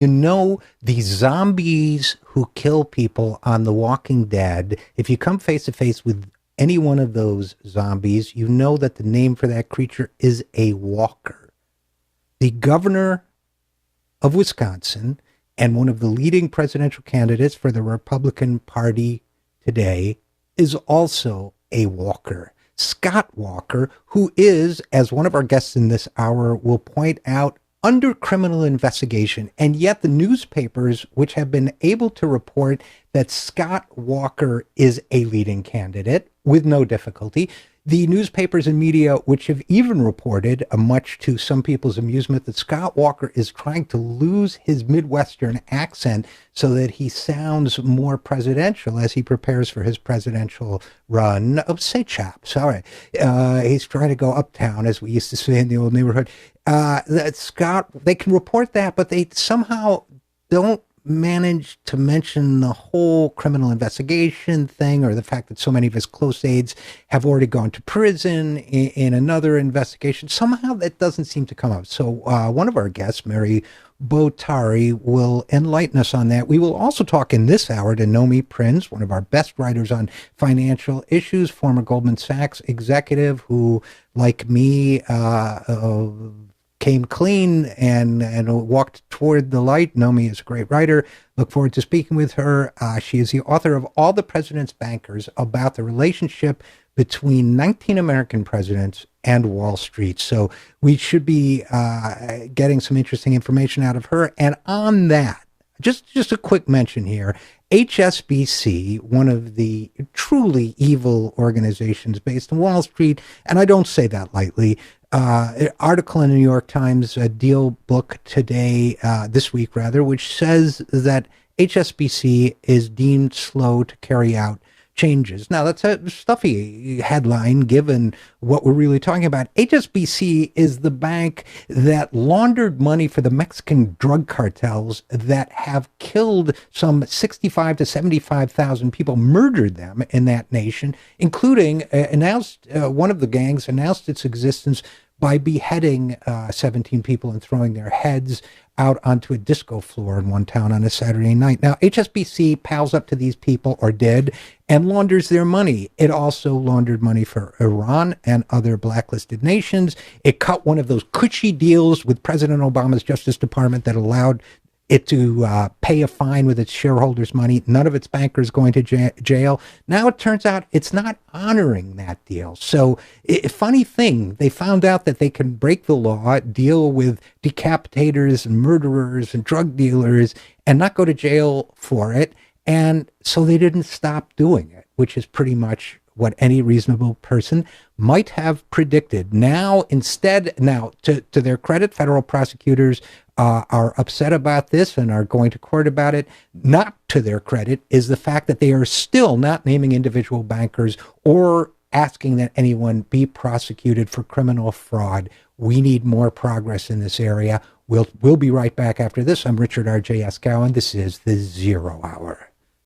The zombies who kill people on The Walking Dead, if you come face to face with any one of those zombies, you know that the name for that creature is a walker. The governor of Wisconsin and one of the leading presidential candidates for the Republican Party today is also a walker. Scott Walker, who is, as one of our guests in this hour will point out, under criminal investigation, and yet the newspapers, which have been able to report that Scott Walker is a leading candidate with no difficulty, the newspapers and media, which have even reported, much to some people's amusement, that Scott Walker is trying to lose his Midwestern accent so that he sounds more presidential as he prepares for his presidential run. Oh, say chaps. All right. He's trying to go uptown, as we used to say in the old neighborhood. That Scott, they can report that, but they somehow don't manage to mention the whole criminal investigation thing or the fact that so many of his close aides have already gone to prison in another investigation. Somehow that doesn't seem to come up. So one of our guests, Mary Botari, will enlighten us on that. We will also talk in this hour to Nomi Prinz, one of our best writers on financial issues, former Goldman Sachs executive who, like me, came clean and walked toward the light. Nomi is a great writer. Look forward to speaking with her. She is the author of All the President's Bankers, about the relationship between 19 American presidents and Wall Street. So we should be getting some interesting information out of her. And on that, just a quick mention here, HSBC, one of the truly evil organizations based in Wall Street, and I don't say that lightly, article in the New York Times, a deal book today, this week rather, which says that HSBC is deemed slow to carry out changes. Now, that's a stuffy headline given what we're really talking about. HSBC is the bank that laundered money for the Mexican drug cartels that have killed some 65 to 75,000 people, murdered them in that nation, including one of the gangs announced its existence by beheading 17 people and throwing their heads out onto a disco floor in one town on a Saturday night. Now, HSBC pals up to these people, or did, and launders their money. It also laundered money for Iran and other blacklisted nations. It cut one of those cushy deals with President Obama's Justice Department that allowed it to pay a fine with its shareholders' money. None of its bankers going to jail. Now it turns out it's not honoring that deal. So, funny thing, they found out that they can break the law, deal with decapitators and murderers and drug dealers, and not go to jail for it. And so they didn't stop doing it, which is pretty much what any reasonable person might have predicted. Now, to their credit, federal prosecutors are upset about this and are going to court about it. Not to their credit is the fact that they are still not naming individual bankers or asking that anyone be prosecuted for criminal fraud. We need more progress in this area. We'll be right back after this. I'm Richard RJ Eskow, and this is the Zero Hour.